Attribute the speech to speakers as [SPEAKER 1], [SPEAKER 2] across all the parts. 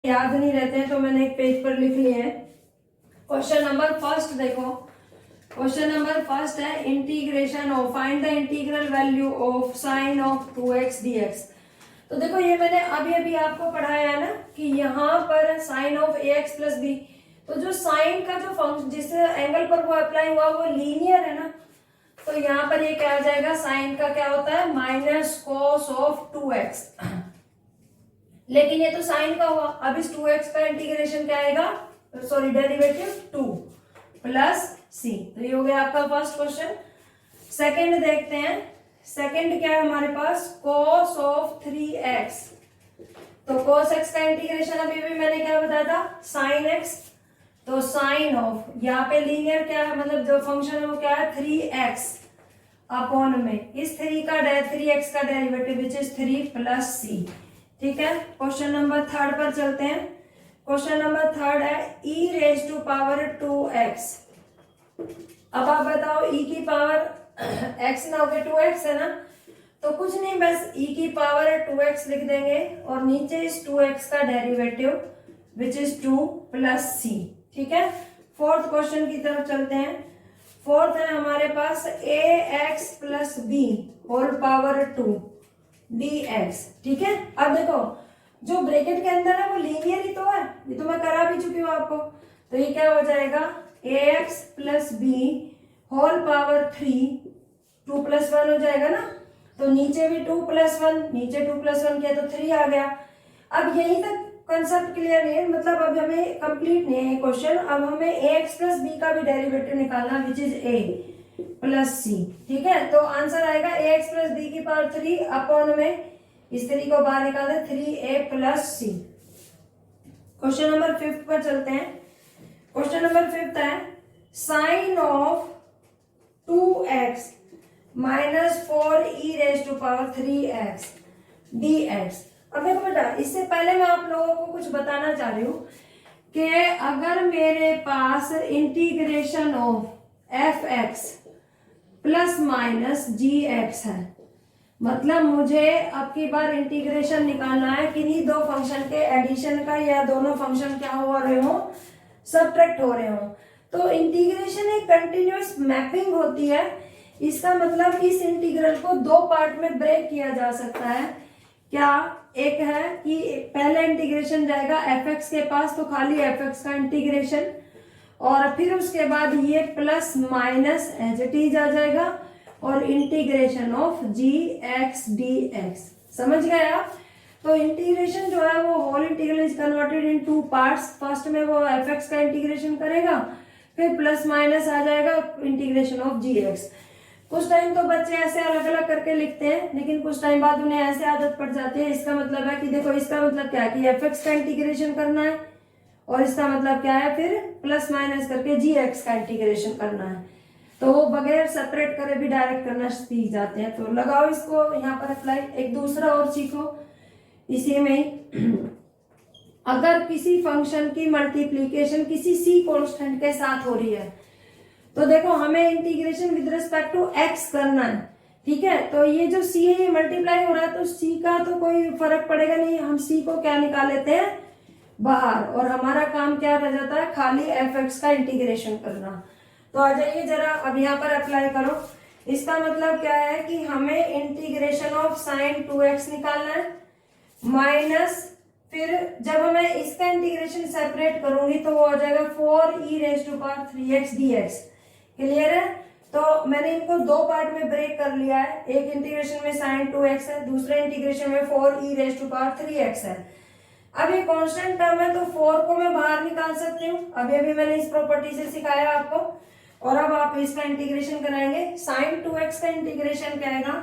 [SPEAKER 1] याद नहीं रहते हैं तो मैंने एक पेज पर लिख लिए हैं। क्वेश्चन नंबर फर्स्ट देखो, क्वेश्चन नंबर फर्स्ट है integration of, find the integral value of sine of 2x dx। तो देखो ये मैंने अभी अभी आपको पढ़ाया है ना कि यहाँ पर sine of ax plus b, तो जो साइन का जो फंक्शन जिस एंगल पर वो अप्लाई हुआ वो लीनियर है ना, तो यहाँ पर ये क्या आ जाएगा, साइन का क्या होता है माइनस कॉस ऑफ 2x। लेकिन ये तो साइन का हुआ, अब इस 2x का इंटीग्रेशन क्या आएगा, सॉरी डेरिवेटिव 2 प्लस सी। तो ये हो गया आपका फर्स्ट क्वेश्चन। सेकंड देखते हैं, सेकंड क्या है हमारे पास, cos ऑफ 3x। तो cos x का इंटीग्रेशन अभी भी मैंने क्या बताया था, sin x। तो साइन ऑफ, यहाँ पे लीनियर क्या है, मतलब जो फंक्शन है वो क्या है 3x अपॉन में इस 3x का derivative which is 3 plus c. ठीक है, क्वेश्चन नंबर थर्ड पर चलते हैं। क्वेश्चन नंबर थर्ड है e raise to power 2x। अब आप बताओ e की पावर x ना होके 2x है ना, तो कुछ नहीं बस e की पावर 2x लिख देंगे और नीचे इस 2x का derivative which is 2 plus c. ठीक है, फोर्थ क्वेश्चन की तरफ चलते हैं। फोर्थ है हमारे पास ax plus b whole power 2 dx। ठीक है, अब देखो जो ब्रैकेट के अंदर है वो लीनियर ही तो है, ये तो मैं करा भी चुकी हूँ आपको। तो ये क्या हो जाएगा ax plus b whole power 3, 2 plus 1 हो जाएगा ना, तो नीचे भी 2 प्लस 1, नीचे 2 प्लस 1 किया तो 3 आ गया। अब यहीं तक कंसेप्ट क्लियर नहीं है, मतलब अब हमें कंप्लीट नहीं है क्वेश्चन। अब हमें ax प्लस बी का भी डेरिवेटिव निकालना which is a plus c. ठीक है, तो आंसर आएगा ax प्लस बी की पावर 3 अपॉन में इस 3 को बाहर निकाल दे 3a plus c. Question number 5 पर चलते हैं। क्वेश्चन नंबर 5 है sine of 2x minus 4e raise to power 3x dx। अब देखो बेटा, इससे पहले मैं आप लोगों को कुछ बताना चाह रही हूँ कि अगर मेरे पास integration of fx plus minus gx है, मतलब मुझे अब की बार इंटीग्रेशन निकालना है किन्हीं दो फंक्शन के एडिशन का, या दोनों फंक्शन क्या हो रहे हो, सबट्रैक्ट हो रहे हो। तो इंटीग्रेशन एक कंटिन्यूअस मैपिंग होती है। इसका मतलब इस इंटीग्रल को दो पार्ट में ब्रेक किया जा सकता है। क्या, एक है कि पहले इंटीग्रेशन जाएगा fx के पास, तो खाली fx का इंटीग्रेशन, और फिर उसके बाद ये plus minus as it is आ जाएगा और इंटीग्रेशन ऑफ gx dx। समझ गए आप? तो इंटीग्रेशन जो है वो whole integral is converted in 2 parts. First में वो fx का इंटीग्रेशन करेगा, फिर प्लस माइनस आ जाएगा इंटीग्रेशन ऑफ gx। कुछ टाइम तो बच्चे ऐसे अलग अलग करके लिखते हैं, लेकिन कुछ टाइम बाद उन्हें ऐसे आदत पड़ जाती है। इसका मतलब है कि देखो, इसका मतलब क्या है कि fx का इंटीग्रेशन करना है, और इसका मतलब क्या है फिर प्लस माइनस करके gx का इंटीग्रेशन करना है। तो वो बगैर सेपरेट करे भी डायरेक्ट करना सीख जाते हैं। तो लगाओ इसको यहाँ पर अप्लाई। एक दूसरा और सीखो इसी में ही। अगर किसी फंक्शन की मल्टीप्लीकेशन किसी सी कांस्टेंट के साथ हो रही है, तो देखो हमें integration with respect to x करना है। ठीक है, तो ये जो c है ये मल्टीप्लाई हो रहा है, तो c का तो कोई फर्क पड़ेगा नहीं, हम c को क्या निकाल लेते हैं बाहर, और हमारा काम क्या रह जाता है, खाली fx का इंटीग्रेशन करना। तो आ जाइए जरा अब यहाँ पर अप्लाई करो। इसका मतलब क्या है कि हमें इंटीग्रेशन ऑफ साइन 2x निकालना है, माइनस फिर जब मैं इसका इंटीग्रेशन सेपरेट करूंगी तो वो आ जाएगा 4e raise to power 3x dx। Clear है? तो मैंने इनको दो पार्ट में ब्रेक कर लिया है। एक इंटीग्रेशन में साइन 2x है, दूसरे इंटीग्रेशन में 4e raise to power 3x है। अब ये कांस्टेंट टर्म है तो 4 को मैं बाहर निकाल सकती हूँ, अभी मैंने इस प्रॉपर्टी से सिखाया आपको। और अब आप इसका इंटीग्रेशन कराएंगे, साइन 2x का इंटीग्रेशन क्या आएगा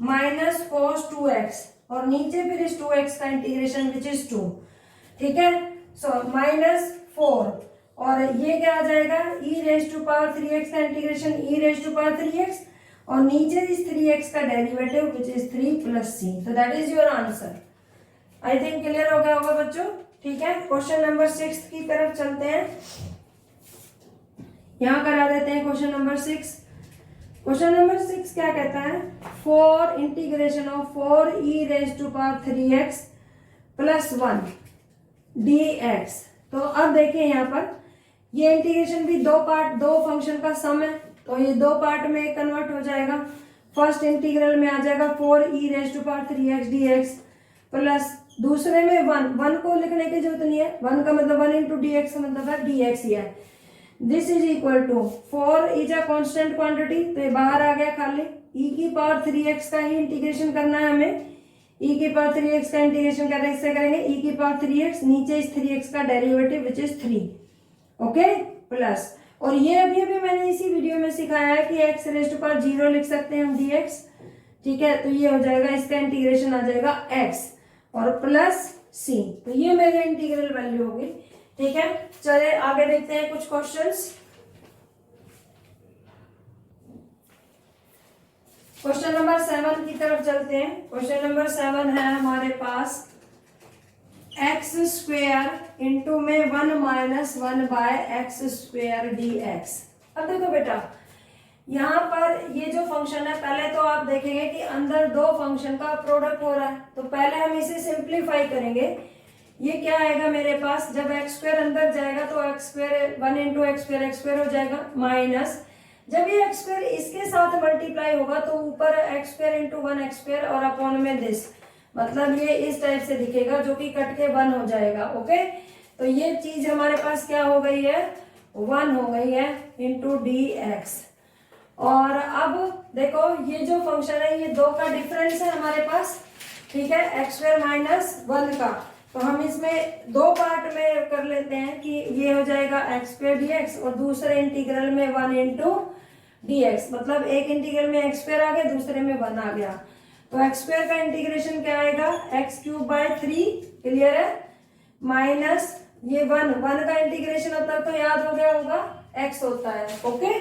[SPEAKER 1] माइनस कॉस 2x, और नीचे फिर इस 2x का इंटीग्रेशन विच इज 2। ठीक है, सो माइनस 4, और ये क्या आ जाएगा e raise to power 3x का integration e raise to power 3x, और नीचे इस 3x का derivative which is 3 plus c. तो that is your answer. I think clear हो गया होगा बच्चों। ठीक है, क्वेश्चन नंबर 6 की तरफ चलते हैं। यहां करा देते हैं क्वेश्चन नंबर 6। क्वेश्चन नंबर 6 क्या कहता है, for integration of 4e raise to power 3x plus 1 dx। तो अब देखें यहाँ पर ये इंटीग्रेशन भी दो फंक्शन का सम है, तो ये दो पार्ट में कन्वर्ट हो जाएगा। फर्स्ट इंटीग्रल में आ जाएगा 4e⁻³ dx प्लस दूसरे में 1 को लिखने की जरूरत नहीं है, 1 का मतलब 1 इंटू dx का मतलब है dx ही है। This is equal to 4 is a constant quantity, तो ये बाहर आ गया खाली, e⁻³ का ही इंटीग्रेशन करना है हमें, e⁻³ का इंटीग्रेशन कैसे करेंगे, e⁻³ नीचे इस 3x का derivative which is 3, okay plus, और ये अभी मैंने इसी वीडियो में सिखाया है कि x⁻0 लिख सकते हैं हम dx, ठीक है। तो ये हो जाएगा, इसका इंटीग्रेशन आ जाएगा x और प्लस c, तो ये मेरी इंटीग्रल वैल्यू होगी, ठीक है। चलिए आगे देखते हैं कुछ क्वेश्चंस। क्वेश्चन नंबर 7 की तरफ चलते हैं। क्वेश्चन नंबर 7 है हमारे पास x² इंटू में 1 - 1/x² dx। अब देखो बेटा, यहाँ पर ये जो फंक्शन है, पहले तो आप देखेंगे कि अंदर दो फंक्शन का प्रोडक्ट हो रहा है, तो पहले हम इसे सिंप्लीफाई करेंगे। ये क्या आएगा मेरे पास, जब x² अंदर जाएगा तो x² 1 इंटू x² हो जाएगा, माइनस जब ये x² इसके साथ मल्टीप्लाई होगा तो ऊपर x² इंटू 1x² और अपॉन में दिस, मतलब ये इस टाइप से दिखेगा जो कि कट के 1 हो जाएगा, ओके। तो ये चीज हमारे पास क्या हो गई है, 1 हो गई है इंटू dx। और अब देखो ये जो फंक्शन है ये दो का डिफरेंस है हमारे पास, ठीक है, x² माइनस 1 का, तो हम इसमें दो पार्ट में कर लेते हैं कि ये हो जाएगा x² dx और दूसरे इंटीग्रल में 1 इंटू dx, मतलब एक इंटीग्रल में x² आ गया, दूसरे में 1 आ गया, तो x² का इंटीग्रेशन क्या आएगा, x³/3, क्लियर है, माइनस ये 1 का इंटीग्रेशन होता है तो याद हो गया होगा x होता है, ओके।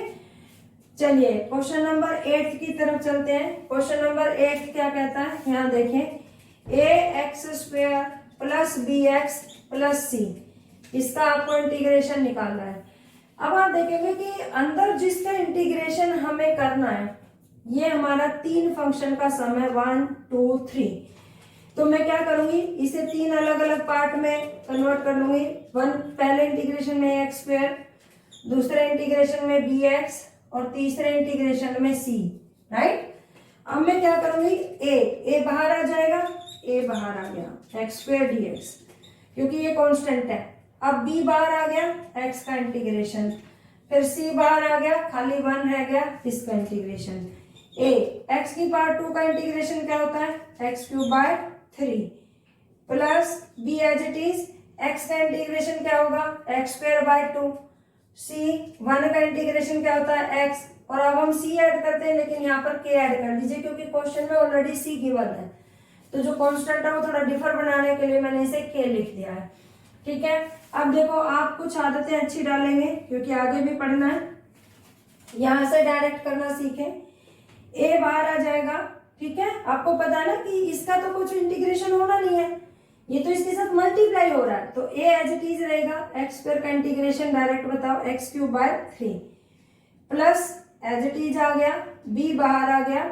[SPEAKER 1] चलिए क्वेश्चन नंबर 8 की तरफ चलते हैं। क्वेश्चन नंबर 8 क्या कहता है, यहाँ देखें, ax² plus bx plus c, इसका आपको इंटीग्रेशन निकालना है। अब आप देखेंगे कि अंदर जिसका इंटीग्रेशन हमें करना है ये हमारा 3 फंक्शन का सम है, 1 2 3, तो मैं क्या करूंगी, इसे 3 अलग अलग पार्ट में कन्वर्ट कर लूंगी। पहले इंटीग्रेशन में x², दूसरे इंटीग्रेशन में bx और तीसरे इंटीग्रेशन में c, राइट। अब मैं क्या करूंगी, a बाहर आ जाएगा, a बाहर आ गया, x² dx, क्योंकि ये कांस्टेंट है। अब b बाहर आ गया, x का इंटीग्रेशन, फिर c बाहर आ गया, खाली 1 रह गया, इसका इंटीग्रेशन। x⁻² का इंटीग्रेशन क्या होता है, x³/3 plus b as it is, x का इंटीग्रेशन क्या होगा, x²/2, c 1 का इंटीग्रेशन क्या होता है x, और अब हम c ऐड करते हैं, लेकिन यहाँ पर k ऐड कर दीजिए क्योंकि क्वेश्चन में ऑलरेडी c गिवन है, तो जो कांस्टेंट है वो थोड़ा डिफर बनाने के लिए मैंने इसे k लिख दिया है, ठीक है। अब देखो आप कुछ आदतें अच्छी डालेंगे क्योंकि आगे भी पढ़ना है, यहाँ से डायरेक्ट करना सीखें। a बाहर आ जाएगा, ठीक है, आपको पता है ना कि इसका तो कुछ इंटीग्रेशन होना नहीं है, ये तो इसके साथ मल्टीप्लाई हो रहा है, तो a एज इट इज रहेगा, x² का इंटीग्रेशन डायरेक्ट बताओ, x³/3 plus as it is आ गया, b बाहर आ गया,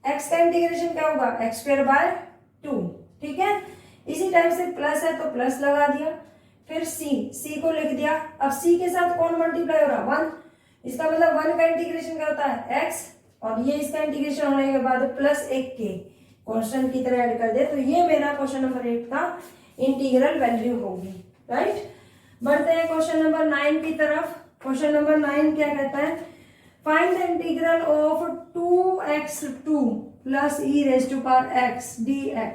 [SPEAKER 1] x का इंटीग्रेशन क्या होगा, x²/2, ठीक है। इसी टाइप से प्लस है तो प्लस लगा दिया, फिर c को लिख दिया। अब c के साथ कौन मल्टीप्लाई हो रहा, 1, इसका मतलब 1 का इंटीग्रेशन क्या होता है, x, और ये इसका इंटीग्रेशन होने के बाद प्लस एक k कांस्टेंट की तरह ऐड कर दे, तो ये मेरा क्वेश्चन नंबर 8 का इंटीग्रल वैल्यू होगी, राइट। बढ़ते हैं क्वेश्चन नंबर 9 की तरफ। क्वेश्चन नंबर 9 क्या कहता है, find the integral of 2x² plus e⁻x dx,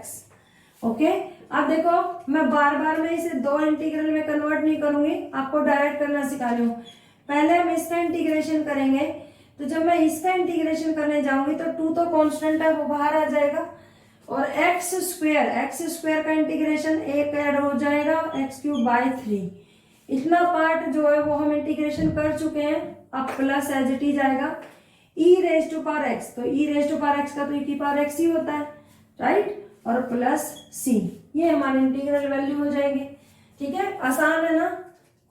[SPEAKER 1] okay. अब देखो मैं बार बार में इसे दो इंटीग्रल में कन्वर्ट नहीं करूंगी, आपको डायरेक्ट करना सिखा रही हूँ। पहले हम इसका इंटीग्रेशन करेंगे, तो जब मैं इसका इंटीग्रेशन करने जाऊंगी तो 2 तो कांस्टेंट है वो बाहर आ जाएगा, और x² का इंटीग्रेशन एक ऐड हो जाएगा, x³/3, इतना पार्ट जो है वो हम इंटीग्रेशन कर चुके हैं। अब प्लस एज इट इज आएगा, e⁻x, तो e⁻x का तो e⁻x ही होता है, राइट, और प्लस c, ये हमारी इंटीग्रल वैल्यू हो जाएगी, ठीक है। आसान है ना।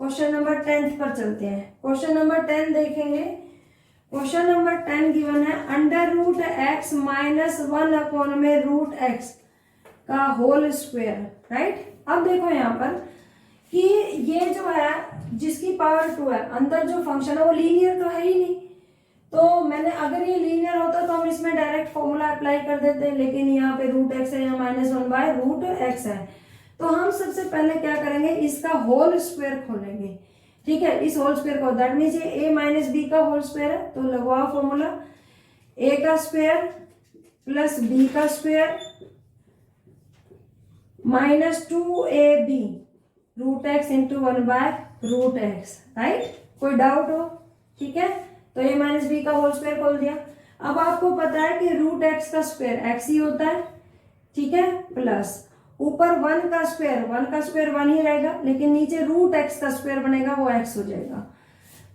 [SPEAKER 1] क्वेश्चन नंबर 10 पर चलते हैं। क्वेश्चन नंबर 10 देखेंगे। क्वेश्चन नंबर 10 गिवन है, √x - 1/√x का होल स्क्वायर, राइट। अब देखो यहाँ पर कि ये जो है जिसकी पावर 2 है, अंदर जो फंक्शन है वो लीनियर तो है ही नहीं, तो मैंने अगर ये लीनियर होता तो हम इसमें डायरेक्ट फॉर्मूला अप्लाई कर देते, लेकिन यहाँ पे रूट एक्स है, यहाँ -1/√x है। तो हम सबसे पहले क्या करेंगे, इसका होल स्क्वायर खोलेंगे, ठीक है, इस होल स्क्वायर को, दैट मीन्स ये a माइनस बी का होल स्क्वायर है, तो लगवाओ फॉर्मूला, a का स्क्वायर प्लस b का square -2ab √x into 1/√x, right. कोई डाउट हो? ठीक है, तो a माइनस बी का होल स्क्वायर खोल दिया। अब आपको पता है कि √x का स्क्वायर x ही होता है, ठीक है, प्लस ऊपर 1 का स्क्वायर 1 ही रहेगा, लेकिन नीचे √x का स्क्वायर बनेगा, वो x हो जाएगा,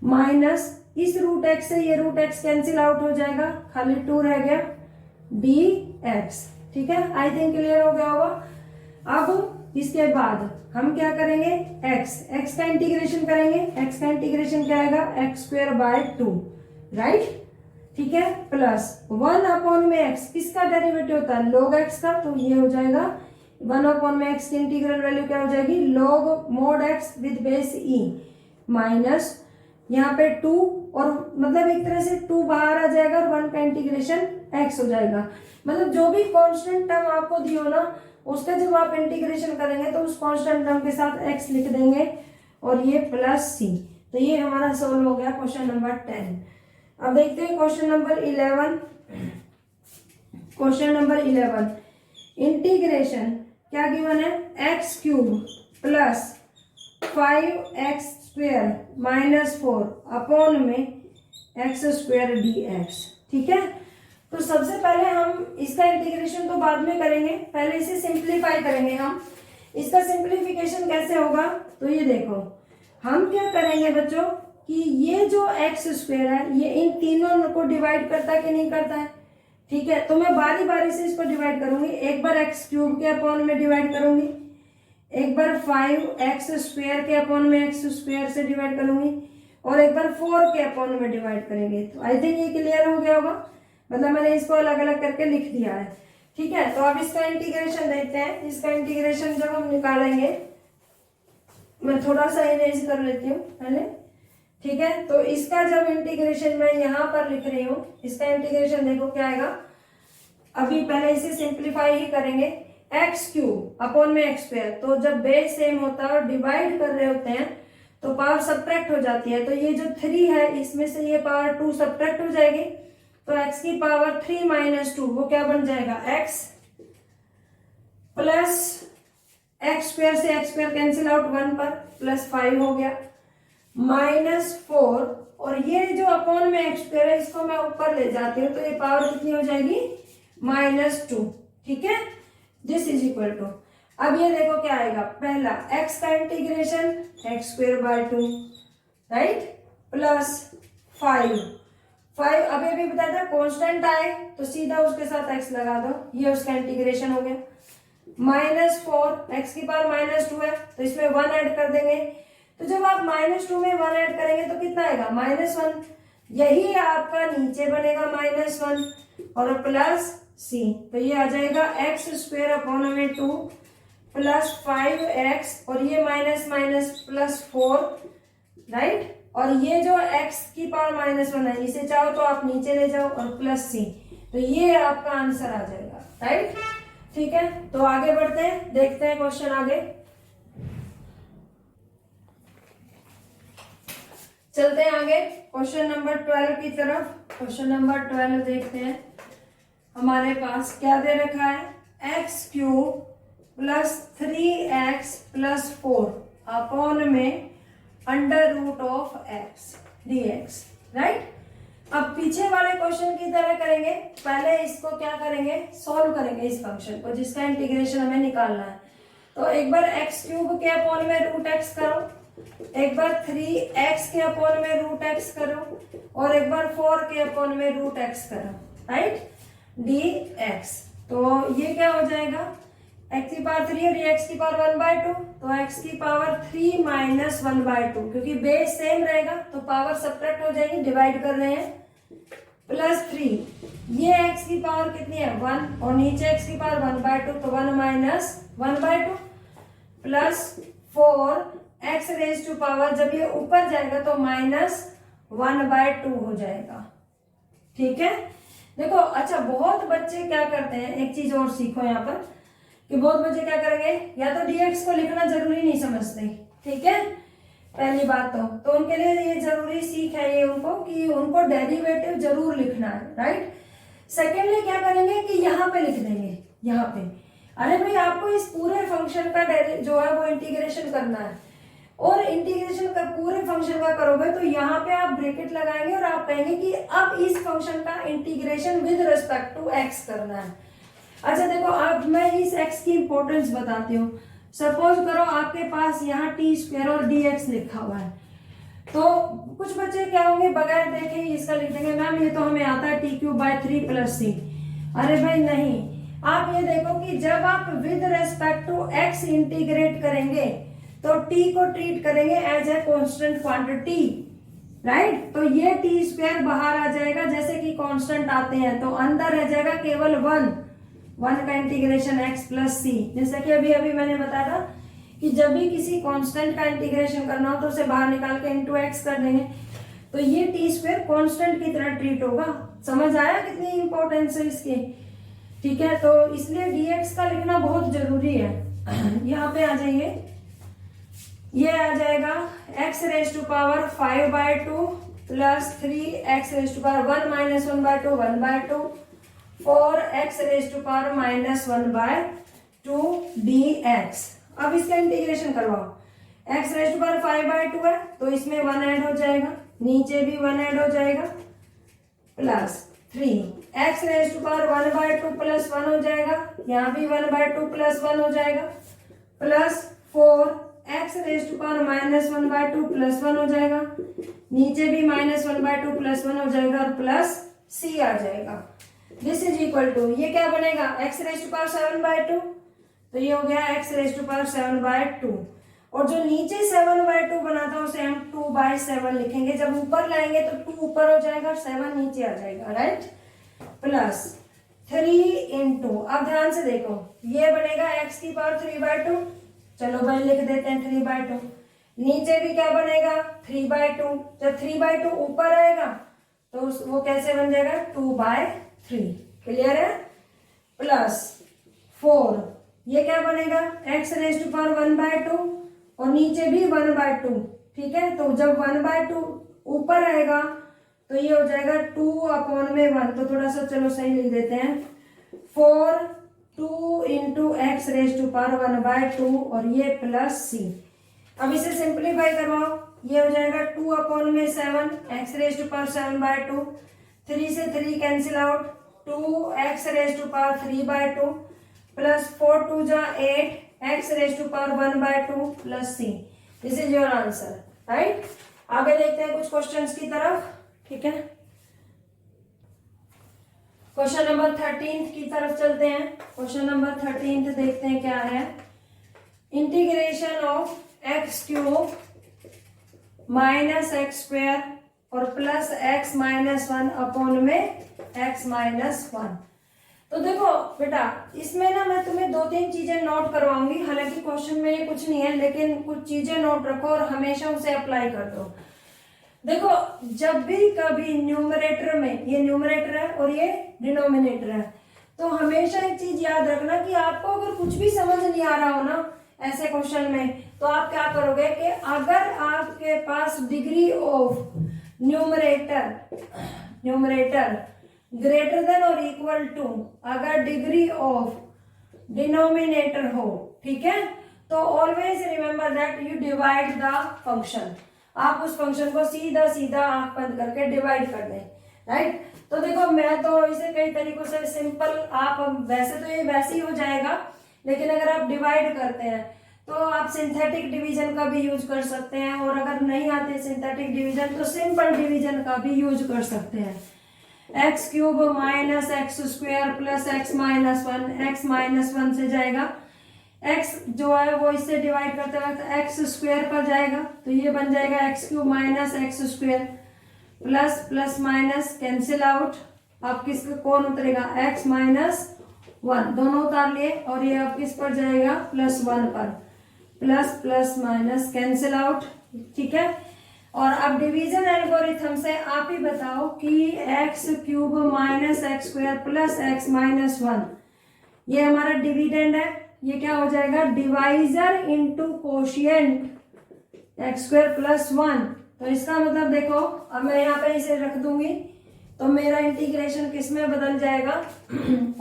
[SPEAKER 1] माइनस इस √x से ये √x कैंसिल आउट हो जाएगा, खाली 2 रह गया dx, ठीक है। आई थिंक क्लियर हो गया होगा। अब इसके बाद हम क्या करेंगे, x का इंटीग्रेशन करेंगे, x का इंटीग्रेशन क्या आएगा, x²/2, राइट, ठीक है, प्लस 1/x, किसका डेरिवेटिव होता है, log x का, तो ये हो जाएगा 1/x की इंटीग्रल वैल्यू क्या हो जाएगी, log mod x with base e, minus यहाँ पे 2, और मतलब एक तरह से 2 बाहर आ जाएगा और 1 का इंटीग्रेशन x हो जाएगा। मतलब जो भी कांस्टेंट टर्म आपको दी हो ना, उसका जब आप इंटीग्रेशन करेंगे तो उस कांस्टेंट टर्म के साथ x लिख देंगे, और ये प्लस c। तो ये हमारा सोल्व हो गया क्वेश्चन नंबर 10। अब देखते हैं question number 11। Question number 11, integration क्या गिवन है, x³ प्लस 5x² -4 अपॉन में x² dx, ठीक है। तो सबसे पहले हम इसका इंटीग्रेशन तो बाद में करेंगे, पहले इसे सिंप्लीफाई करेंगे हम। इसका सिंप्लीफिकेशन कैसे होगा, तो ये देखो, हम क्या करेंगे बच्चों कि ये जो x² है ये इन तीनों को डिवाइड करता है कि नहीं करता है, ठीक है। तो मैं बारी बारी से इसको डिवाइड करूंगी, एक बार x³ के अपॉन में डिवाइड करूंगी, एक बार 5x² के अपॉन में x² से डिवाइड करूंगी, और एक बार 4 के अपॉन में डिवाइड करेंगे। तो आई थिंक ये क्लियर हो गया होगा, मतलब मैंने इसको अलग अलग करके लिख दिया है, ठीक है। तो अब इसका इंटीग्रेशन देखते हैं। इसका इंटीग्रेशन जब हम निकालेंगे, मैं थोड़ा सा इरेज कर लेती हूँ पहले, ठीक है। तो इसका जब इंटीग्रेशन मैं यहाँ पर लिख रही हूँ, इसका इंटीग्रेशन देखो क्या आएगा, अभी पहले इसे सिंप्लीफाई ही करेंगे, x³ अपॉन में x², तो जब बेस सेम होता है और डिवाइड कर रहे होते हैं तो पावर सब्ट्रैक्ट हो जाती है, तो ये जो 3 है इसमें से ये पावर 2 सब्ट्रैक्ट हो जाएगी, तो x की पावर 3 - 2 वो क्या बन जाएगा, x प्लस x² से x² कैंसिल आउट 1 पर, प्लस 5 हो गया, -4, और ये जो अपॉन में x² है इसको मैं ऊपर ले जाती हूँ, तो ये पावर कितनी हो जाएगी, -2, ठीक है। दिस इज इक्वल टू, अब ये देखो क्या आएगा, पहला x का इंटीग्रेशन x²/2, राइट, प्लस 5 अभी अभी बताया था कांस्टेंट आए तो सीधा उसके साथ x लगा दो, ये उसका इंटीग्रेशन हो गया, -4, x की पावर -2 है तो इसमें 1 ऐड कर देंगे, तो जब आप -2 में 1 ऐड करेंगे तो कितना आएगा, -1, यही आपका नीचे बनेगा -1 और प्लस c, तो ये आ जाएगा x² अपॉन में 2 प्लस 5x, और ये माइनस माइनस प्लस 4, राइट, और ये जो x की पावर -1 है इसे चाहो तो आप नीचे ले जाओ और प्लस c, तो ये आपका आंसर आ जाएगा, राइट, ठीक है। तो आगे बढ़ते हैं, देखते हैं क्वेश्चन आगे चलते हैं आगे क्वेश्चन नंबर 12 की तरफ। क्वेश्चन नंबर 12 देखते हैं, हमारे पास क्या दे रखा है, x³ plus 3x plus 4 upon में √x dx, राइट। अब पीछे वाले क्वेश्चन की तरह करेंगे, पहले इसको क्या करेंगे, सॉल्व करेंगे इस फंक्शन को जिसका इंटीग्रेशन हमें निकालना है। तो एक बार x³ के अपॉन में √x करो, एक बार 3x के अपॉन में √x करो, और एक बार 4 के अपॉन में √x करो, राइट, dx। तो ये क्या हो जाएगा, x की पावर 3 और ये x की पावर 1/2, तो x की पावर 3 - 1/2, क्योंकि बेस सेम रहेगा तो पावर सब्ट्रैक्ट हो जाएगी, डिवाइड कर रहे हैं, प्लस 3, ये x की पावर कितनी है 1, और नीचे x की पावर 1/2, तो 1 - 1/2 plus 4, x raise to power, जब ये ऊपर जाएगा तो -1/2 हो जाएगा। ठीक है, देखो अच्छा बहुत बच्चे क्या करते हैं, एक चीज और सीखो यहाँ पर कि बहुत बच्चे क्या करेंगे, या तो dx को लिखना जरूरी नहीं समझते। ठीक है, पहली बात तो उनके लिए ये जरूरी सीख है ये उनको कि उनको डेरिवेटिव जरूर लिखना है, राइट। सेकेंडली क्या करेंगे कि यहाँ पे लिख देंगे, यहाँ पे अरे भाई आपको इस पूरे फंक्शन का जो है वो इंटीग्रेशन करना है, और इंटीग्रेशन का पूरे फंक्शन का करोगे तो यहाँ पे आप ब्रैकेट लगाएंगे और आप कहेंगे कि अब इस फंक्शन का integration with respect to x करना है। अच्छा देखो, अब मैं इस एक्स की इंपॉर्टेंस बताती हूँ। सपोज करो आपके पास यहाँ t² और dx लिखा हुआ है, तो कुछ बच्चे क्या होंगे बगैर देखे ही इसका लिख देंगे, मैम ये तो हमें आता है t³ / 3 + c। अरे भाई नहीं, आप ये देखो कि जब आप with respect to x integrate करेंगे तो t को ट्रीट करेंगे as a constant quantity, right. तो ये t² बाहर आ जाएगा, जैसे कि कांस्टेंट आते हैं तो अंदर रह जाएगा केवल 1 का इंटीग्रेशन x + c। जैसे कि अभी अभी मैंने बताया था कि जब भी किसी कांस्टेंट का इंटीग्रेशन करना हो तो उसे बाहर निकाल के इंटू x कर देंगे, तो ये t² कांस्टेंट की तरह ट्रीट होगा। समझ आया कितनी इंपॉर्टेंस है इसकी। ठीक है, तो इसलिए dx का लिखना बहुत जरूरी है। यहाँ पे आ जाइए, ये आ जाएगा x raise to power 5/2 + 3x raise to power 1 - 1/2 1/2 4x raise to power -1/2 dx। अब इसका इंटीग्रेशन करवाओ, x रेज टू पावर 5/2 है तो इसमें 1 ऐड हो जाएगा, नीचे भी 1 ऐड हो जाएगा, plus 3x raise to power 1/2 + 1 हो जाएगा, यहाँ भी 1/2 + 1 हो जाएगा, plus 4x raise to power -1/2 + 1 हो जाएगा, नीचे भी -1/2 + 1 हो जाएगा, और प्लस c आ जाएगा। दिस इज इक्वल टू, ये क्या बनेगा x रेज टू पावर 7/2, तो ये हो गया x रेज टू पावर 7/2, और जो नीचे 7/2 बना था उसे हम 2/7 लिखेंगे। जब ऊपर लाएंगे तो 2 ऊपर हो जाएगा और 7 नीचे आ जाएगा, राइट। प्लस 3 इंटू, अब ध्यान से देखो, ये बनेगा x की पावर 3/2, चलो भाई लिख देते हैं 3/2। नीचे भी क्या बनेगा 3/2, जब 3/2 ऊपर आएगा तो वो कैसे बन जाएगा 2/3। क्लियर है। प्लस 4, ये क्या बनेगा x रेज टू पावर 1/2 और नीचे भी 1/2। ठीक है, तो जब 1/2 ऊपर आएगा तो ये हो जाएगा 2/1, तो थोड़ा सा चलो सही लिख देते हैं 2 into x raise to power 1/2 और ये प्लस c। अब इसे सिंप्लीफाई करवाओ, ये हो जाएगा 2/7 एक्स रेज टू पावर 7/2, 3 से 3 cancel out, 2x raise to power 3/2 plus 4 2 जा 8 x raise to power 1/2 plus c। This is your answer, right. आगे देखते हैं कुछ क्वेश्चंस की तरफ। ठीक है, क्वेश्चन नंबर 13 की तरफ चलते हैं। क्वेश्चन नंबर 13 देखते हैं क्या है। इंटीग्रेशन ऑफ x³ -x² और प्लस x - 1 में x - 1। तो देखो बेटा, इसमें ना मैं तुम्हें 2-3 चीजें नोट करवाऊंगी, हालांकि क्वेश्चन में ये कुछ नहीं है, लेकिन कुछ चीजें नोट रखो और हमेशा उसे अप्लाई कर दो। देखो, जब भी कभी न्यूमरेटर में, ये न्यूमरेटर है और ये डिनोमिनेटर है, तो हमेशा एक चीज याद रखना कि आपको अगर कुछ भी समझ नहीं आ रहा हो ना ऐसे क्वेश्चन में, तो आप क्या करोगे कि अगर आपके पास degree of numerator greater than और इक्वल टू अगर डिग्री ऑफ डिनोमिनेटर हो, ठीक है, तो always remember that you divide the function. आप उस फंक्शन को सीधा सीधा आंख बंद करके डिवाइड कर दें, राइट। तो देखो, मैं तो इसे कई तरीकों से सिंपल, आप वैसे तो ये वैसे ही हो जाएगा, लेकिन अगर आप डिवाइड करते हैं तो आप सिंथेटिक डिवीजन का भी यूज कर सकते हैं, और अगर नहीं आते सिंथेटिक डिवीजन तो सिंपल डिवीजन का भी यूज कर सकते हैं। x³ - x² plus x - 1, x - 1 से जाएगा, x जो है वो इससे डिवाइड करते वक्त x² पर जाएगा, तो ये बन जाएगा x³ - x² plus plus minus cancel out. अब किसका कौन उतरेगा x - 1, दोनों उतार लिए, और ये अब किस पर जाएगा +1 पर, plus plus minus cancel out, ठीक है। और अब डिवीजन एल्गोरिथम से आप ही बताओ कि x cube minus x square plus x minus one, ये हमारा डिविडेंड है, ये क्या हो जाएगा divisor into quotient x square plus one. तो इसका मतलब देखो, अब मैं यहाँ पे इसे रख दूंगी तो मेरा इंटीग्रेशन किस में बदल जाएगा,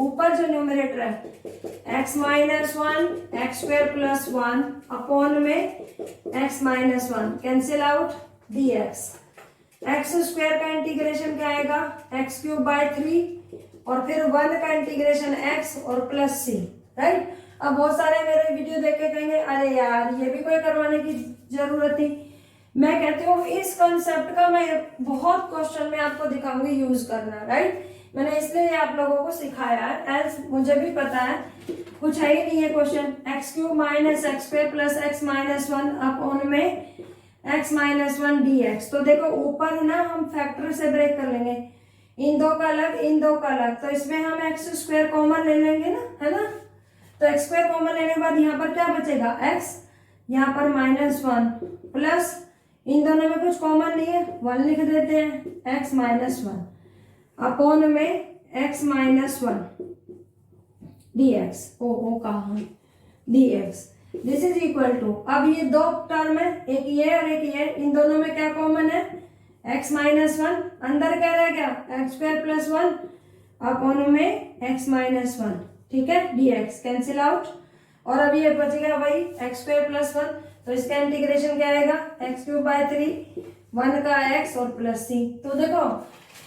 [SPEAKER 1] ऊपर जो न्यूमरेटर है x minus one x square plus one upon में x minus one cancel out d x. X square का इंटीग्रेशन क्या आएगा एक्स क्यूब बाय 3 और फिर 1 का इंटीग्रेशन एक्स और प्लस सी, राइट। अब बहुत सारे मेरे वीडियो देख के कहेंगे अरे यार ये भी कोई करवाने की जरूरत थी। मैं कहती हूँ इस कॉन्सेप्ट का मैं बहुत क्वेश्चन में आपको दिखाऊंगी यूज करना, राइट। मैंने इसलिए आप लोगों को सिखाया है, एल्स मुझे भी पता है कुछ है ही नहीं है question. X cube minus x square plus x minus one upon में x minus one d x. तो देखो ऊपर ना हम फैक्टर से ब्रेक कर लेंगे, इन दो का अलग इन दो का अलग, तो इसमें हम एक्स स्क्वायर कॉमन ले लेंगे ना, है ना। तो एक्स स्क्वायर कॉमन लेने के बाद यहाँ पर क्या बचेगा एक्स, यहाँ पर माइनस वन प्लस इन दोनों में कुछ कॉमन नहीं है 1 लिख देते हैं एक्स माइनस वन अपॉन में x minus one d x, ओ कहा d x, this is equal to, अब ये दो टर्म है एक ये और एक ये, इन दोनों में क्या कॉमन है एक्स माइनस वन, अंदर क्या रह गया x square plus one upon में एक्स माइनस वन, ठीक है डी एक्स कैंसिल आउट। और अब ये बच गया वही एक्स स्क्वायर प्लस वन, तो इसका इंटीग्रेशन क्या आएगा एक्स क्यूब बाय 3 1 का एक्स और प्लस सी। तो देखो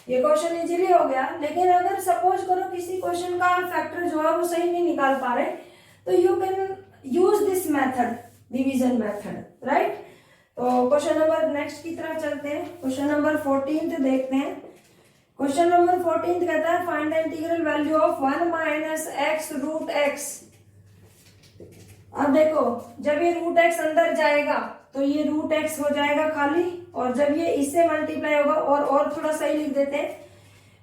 [SPEAKER 1] ये क्वेश्चन इजीली हो गया, लेकिन अगर सपोज करो किसी क्वेश्चन का फैक्टर जो है वो सही नहीं निकाल पा रहे तो you can use this method, division method, right. तो क्वेश्चन नंबर नेक्स्ट की तरफ चलते हैं, क्वेश्चन नंबर 14 देखते हैं। क्वेश्चन नंबर 14 कहता है find the integral value of 1 minus x root x. अब देखो जब ये रूट एक्स अंदर जाएगा तो ये रूट एक्स हो जाएगा खाली, और जब ये इससे मल्टीप्लाई होगा और थोड़ा सही लिख देते हैं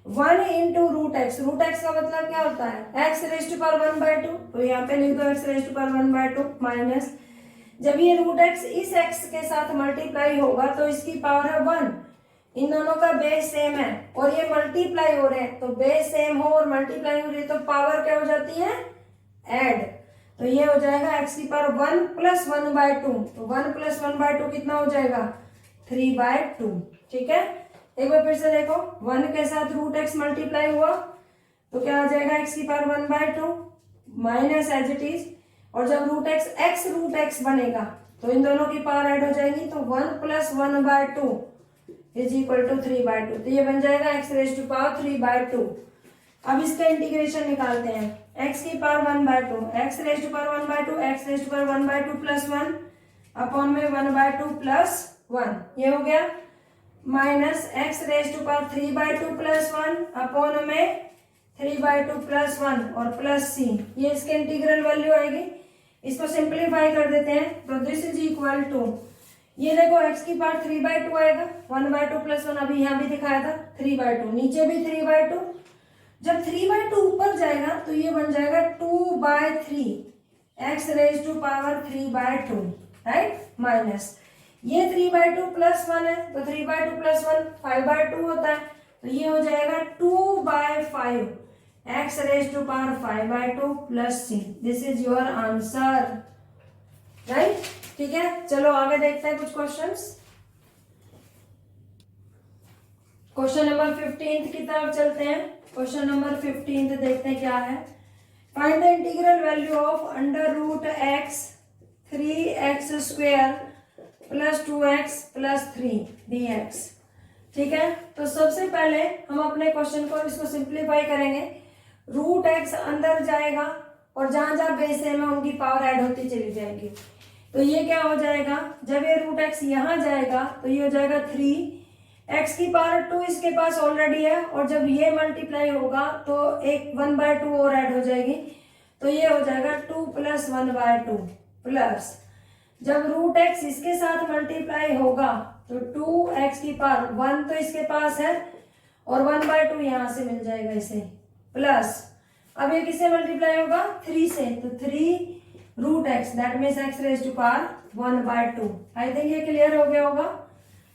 [SPEAKER 1] 1 into root x. Root x का मतलब क्या होता है एक्स रेज टू पावर 1/2, तो यहाँ पे लिख दो x raise to power 1/2 minus, जब ये रूट एक्स इस एक्स के साथ मल्टीप्लाई होगा तो इसकी पावर है 1, इन दोनों का बेस सेम है और ये मल्टीप्लाई हो रहे हैं, तो बेस सेम हो और मल्टीप्लाई हो रही है तो पावर क्या हो जाती है ऐड, तो ये हो जाएगा x की पावर 1 प्लस 1/2, तो 1 प्लस 1/2 कितना हो जाएगा 3/2, ठीक है। एक बार फिर से देखो 1 के साथ रूट एक्स मल्टीप्लाई हुआ तो क्या हो जाएगा x की power 1/2 minus as it is, और जब रूट एक्स बनेगा तो इन दोनों की पावर ऐड हो जाएगी, तो 1 प्लस 1/2 इज इक्वल टू 3/2, तो ये बन जाएगा x रेज टू पावर 3/2। अब इसका इंटीग्रेशन निकालते हैं, x की power 1/2 x raise to power 1/2 x raise to power 1/2 plus 1 upon में 1/2 प्लस 1, ये हो गया minus x raise to power 3/2 plus 1 upon में 3/2 प्लस 1 और प्लस c, ये इसके इंटीग्रल वैल्यू आएगी। इसको सिंप्लीफाई कर देते हैं तो दिस इज इक्वल टू, ये देखो x की पावर 3/2 आएगा 1/2 प्लस 1, अभी यहाँ भी दिखाया था 3/2, नीचे भी 3/2, जब 3/2 ऊपर जाएगा तो ये बन जाएगा 2/3 x raise to power 3/2, right, minus ये 3/2 प्लस 1 है तो 3/2 प्लस 1 5/2 होता है, तो ये हो जाएगा 2/5 x raise to power 5/2 plus c, this is your answer, right. ठीक है, चलो आगे देखते हैं कुछ क्वेश्चंस। क्वेश्चन नंबर 15 की तरफ चलते हैं। क्वेश्चन नंबर 15 देखते हैं क्या है। Find the integral value of under root x 3x square plus 2x plus 3 dx। ठीक है, तो सबसे पहले हम अपने क्वेश्चन को इसको सिंप्लीफाई करेंगे। रूट एक्स अंदर जाएगा और जहां जहां बेस है में उनकी पावर ऐड होती चली जाएगी, तो ये क्या हो जाएगा, जब ये रूट एक्स यहाँ जाएगा तो ये हो जाएगा 3x की पावर 2 इसके पास ऑलरेडी है, और जब ये मल्टीप्लाई होगा तो एक 1/2 और ऐड हो जाएगी, तो ये हो जाएगा 2 प्लस 1/2 प्लस, जब रूट एक्स इसके साथ मल्टीप्लाई होगा तो 2x की पावर 1 तो इसके पास है और 1/2 यहां से मिल जाएगा इसे, प्लस अब ये किससे मल्टीप्लाई होगा 3 से, तो 3 root x, that means x raise to power 1/2। I think ये क्लियर हो गया होगा।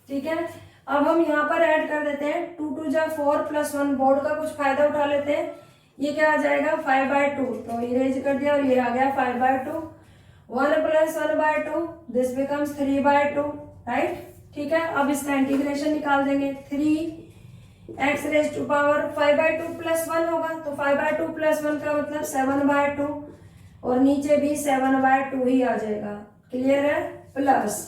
[SPEAKER 1] ठीक है, अब हम यहाँ पर ऐड कर देते हैं 2 2 जा 4 + 1, बोर्ड का कुछ फायदा उठा लेते हैं। ये क्या आ जाएगा 5/2, तो इरेज कर दिया और ये आ गया 5/2। 1 + 1/2, दिस बिकम्स 3/2, राइट। ठीक है, अब इसका इंटीग्रेशन निकाल देंगे। 3x रेज टू पावर 5/2 + 1 होगा, तो 5/2 + 1 का मतलब 7/2, और नीचे भी 7/2 ही आ जाएगा। क्लियर है। प्लस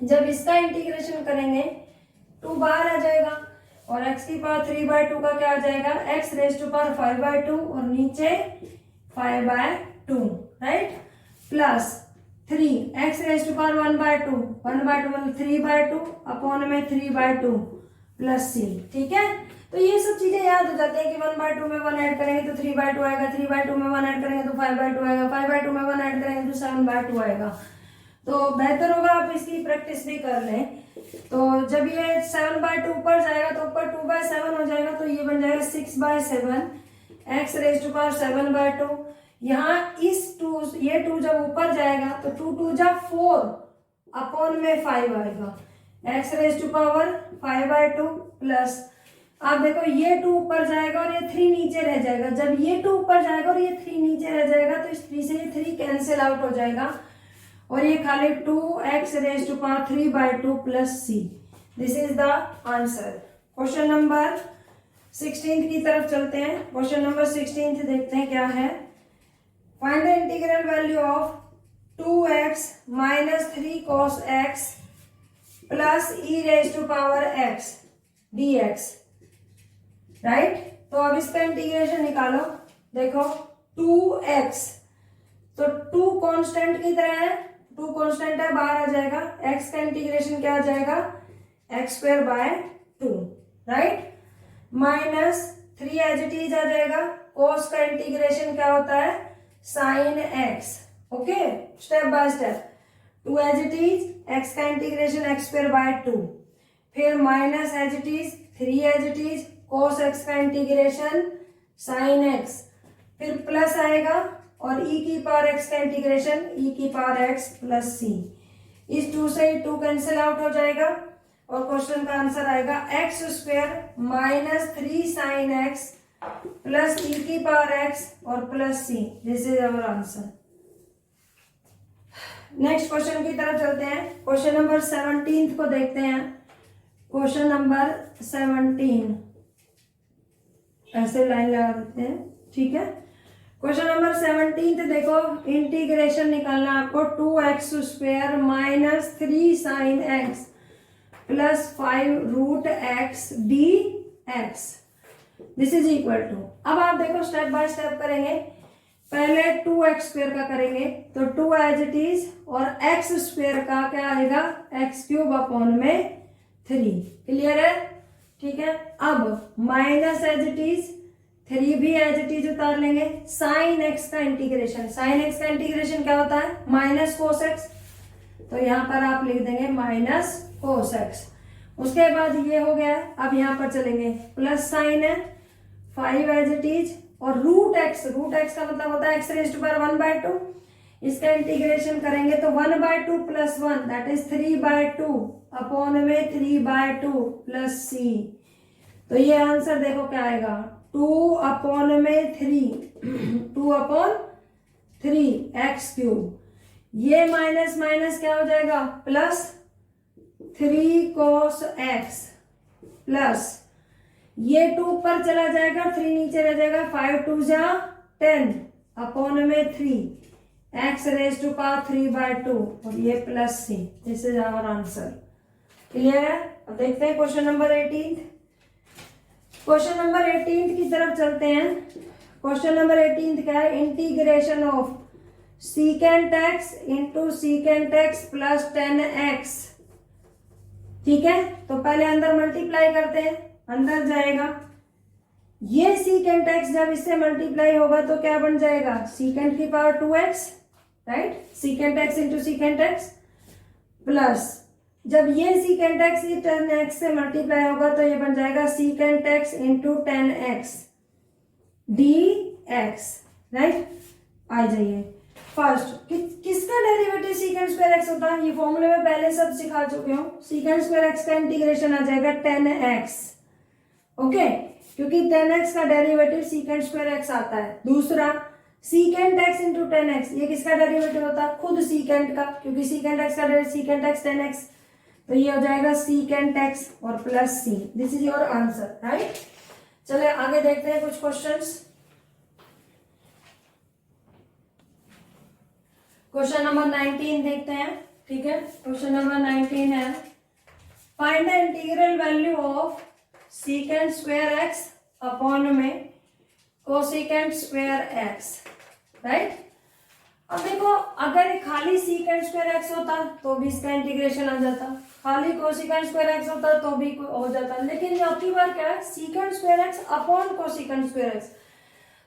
[SPEAKER 1] जब इसका इंटीग्रेशन करेंगे 2 बाहर आ जाएगा, और x की पावर 3/2 का क्या आ जाएगा x रेज टू पावर 5/2, और नीचे 5/2, right. Plus 3x raise to power 1/2, 1/2 मतलब 3/2 अपॉन में 3/2 प्लस c। ठीक है, तो ये सब चीजें याद हो जाती है कि 1/2 में 1 ऐड करेंगे तो 3/2 आएगा, 3/2 में 1 ऐड करेंगे तो 5/2 आएगा, 5/2 में 1 ऐड करेंगे तो 7/2 आएगा। तो बेहतर होगा आप इसकी प्रैक्टिस भी कर लें। तो जब ये 7/2 ऊपर जाएगा तो ऊपर 2/7 हो जाएगा, तो ये बन जाएगा 6/7 x रेज टू पावर 7/2। यहाँ इस 2, ये 2 जब ऊपर जाएगा तो 2 2 जा 4 अपॉन में 5 आएगा, x raise to power 5/2 plus, आप देखो ये 2 ऊपर जाएगा और ये 3 नीचे रह जाएगा। जब ये 2 ऊपर जाएगा और ये 3 नीचे रह जाएगा तो इस 3 से ये 3 कैंसिल आउट हो जाएगा, और ये खाली 2x raise to power 3/2 plus c। This is the answer. Question number 16 की तरफ चलते हैं। क्वेश्चन नंबर 16 देखते हैं क्या है। Find the integral value of 2x - 3 cos x plus e raise to power x dx, right. तो अब इसका इंटीग्रेशन निकालो। देखो 2x, तो 2 कांस्टेंट की तरह है, 2 कांस्टेंट है, बाहर आ जाएगा। x का इंटीग्रेशन क्या आ जाएगा x²/2, right. Minus 3 as it is आ जाएगा। cos का इंटीग्रेशन क्या होता है sin x। Okay, step by step. 2 as it is, x का इंटीग्रेशन x²/2, फिर minus as it is 3 as it is cos x का इंटीग्रेशन sin x, फिर प्लस आएगा और e की पावर x का इंटीग्रेशन e की पावर x प्लस c। इस 2 से 2 कैंसिल आउट हो जाएगा और क्वेश्चन का आंसर आएगा x² - 3 sin x plus e की पावर x और plus c। This is our answer. Next question की तरफ चलते हैं। क्वेश्चन नंबर 17 को देखते हैं। क्वेश्चन नंबर 17 ऐसे लाइन लगा देते हैं, ठीक है। क्वेश्चन नंबर 17 देखो, इंटीग्रेशन निकालना आपको 2x² - 3 sin x प्लस 5√x dx, this is equal to. अब आप देखो स्टेप बाय स्टेप करेंगे। पहले 2x² का करेंगे तो 2 एज इट इज, और x² का क्या आएगा x³ अपॉन में 3। क्लियर है, ठीक है। अब माइनस एज इट इज, 3 भी एज इट इज उतार लेंगे। साइन x का इंटीग्रेशन, साइन x का इंटीग्रेशन क्या होता है माइनस cos x, तो यहाँ पर आप लिख देंगे माइनस cos x। उसके बाद ये हो गया। अब यहाँ पर चलेंगे, प्लस साइन है, 5 एज इट इज, और रूट x, रूट x का मतलब होता है x रेज टू पावर 1/2। इसका इंटीग्रेशन करेंगे तो 1/2 प्लस 1 दैट इज 3/2 अपॉन में 3/2 प्लस c। तो ये आंसर देखो क्या आएगा 2 अपॉन में 3, 2 अपॉन 3 x³। ये माइनस माइनस क्या हो जाएगा प्लस 3 cos x, प्लस ये 2 ऊपर चला जाएगा, 3 नीचे रह जाएगा, 5 2 जा 10 अपॉन में 3 x रेज टू पावर 3/2, और ये plus c। This is our answer. Clear है। अब देखते हैं क्वेश्चन नंबर 18। क्वेश्चन नंबर 18 की तरफ चलते हैं। क्वेश्चन नंबर 18 क्या है, integration of secant x into secant x plus 10x। ठीक है, तो पहले अंदर मल्टीप्लाई करते हैं, अंदर जाएगा। ये secant x जब इससे मल्टीप्लाई होगा तो क्या बन जाएगा secant की power 2x, right. secant x into secant x plus जब ये secant x ये 10x से मल्टीप्लाई होगा तो ये बन जाएगा secant x into 10x dx, right. आ जाइए, फर्स्ट किसका डेरिवेटिव सीकेंड स्क्वायर एक्स होता है, ये फॉर्मूले में पहले सब सिखा चुके हूँ। सीकेंड स्क्वायर एक्स का इंटीग्रेशन आ जाएगा 10x, ओके, क्योंकि 10x का डेरिवेटिव सीकेंड स्क्वायर एक्स आता है। दूसरा सीकेंड एक्स इंटू 10x, ये किसका डेरिवेटिव होता है, खुद सीकेंड का, क्योंकि सीकेंड एक्स का सीकेंड एक्स 10x, तो ये हो जाएगा सीकेंड एक्स और plus C. This is your answer, right. चलिए आगे देखते हैं कुछ क्वेश्चंस। क्वेश्चन नंबर 19 देखते हैं, ठीक है। क्वेश्चन नंबर 19 है find the integral value of सीकेंड square x upon में कोसेकेंड स्क्वायर एक्स, राइट। अब देखो, अगर खाली सीकेंड स्क्वायर एक्स होता तो भी इसका इंटीग्रेशन आ जाता, खाली कोसेकेंड स्क्वायर एक्स होता तो भी हो जाता, लेकिन आपकी बार क्या है, सीकेंड square x upon cosecant square x.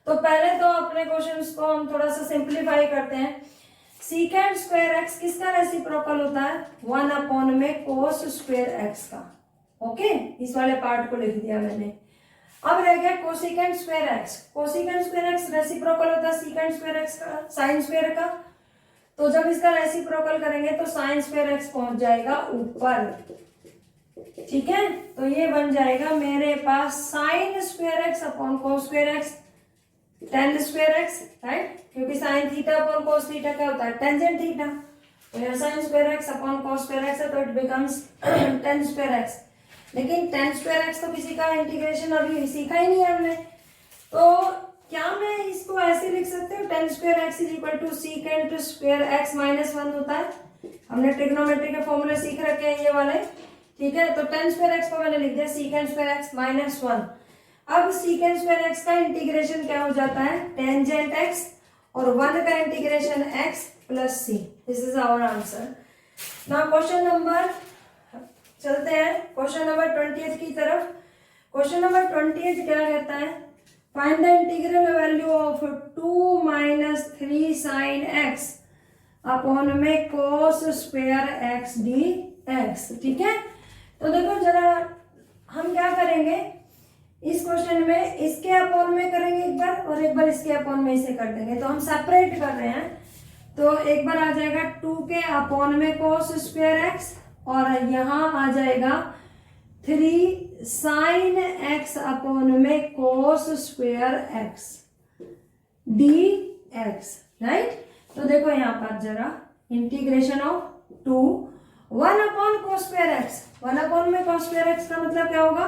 [SPEAKER 1] तो पहले तो अपने क्वेश्चंस को हम थोड़ा सा सिंप्लीफाई करते हैं। सीकेंड स्क्वायर एक्स किसका रेसिप्रोकल होता है, 1 अपॉन में कोस स्क्वायर एक्स का, ओके। इस वाले पार्ट को लिख दिया मैंने। अब रह गया cosecant square x. Cosecant square x reciprocal होता है सीकेंड स्क्वायर एक्स का, साइन स्क्वायर का। तो जब इसका रेसिप्रोकल करेंगे तो साइन स्क्वायर एक्स पहुंच जाएगा ऊपर, ठीक है। तो ये बन जाएगा मेरे पास sine square x upon cos square x, tan square x, right, क्योंकि sine theta upon cos theta क्या होता है, टेंजेंट थीटा। तो यहाँ sine square x upon cos square x है, तो it becomes tan square x. लेकिन टेन स्क्वायर एक्स तो किसी का इंटीग्रेशन अभी सीखा ही नहीं है हमने, तो क्या मैं इसको ऐसे लिख सकते हूँ, tan square x is equal to secant square x minus 1 होता है। हमने ट्रिग्नोमेट्री के फॉर्मूले सीख रखे हैं ये वाले, ठीक है। तो टेन स्क्वायर एक्स को मैंने लिख दिया सीकेंड स्क्वायर एक्स माइनस 1। अब सीकेंड स्क्वायर एक्स का इंटीग्रेशन क्या हो जाता है, टेंजेंट एक्स और 1 का integration x plus C. This is our answer. Now question number, चलते हैं क्वेश्चन नंबर 20 की तरफ। क्वेश्चन नंबर 20 क्या कहता है, find the integral value of 2 minus 3 sine x upon में cos square x d x, ठीक है। तो देखो जरा हम क्या करेंगे इस क्वेश्चन में, इसके अपॉन में करेंगे एक बार और एक बार इसके अपॉन में इसे कर देंगे। तो हम सेपरेट कर रहे हैं, तो एक बार आ जाएगा 2 के अपॉन में कोस स्क्वायर एक्स और यहाँ आ जाएगा 3 साइन एक्स अपॉन में cos square x d x, right. तो देखो यहाँ पर जरा integration of 2 1 upon cos square x, 1 upon में कोस स्क्वायर एक्स का मतलब क्या होगा,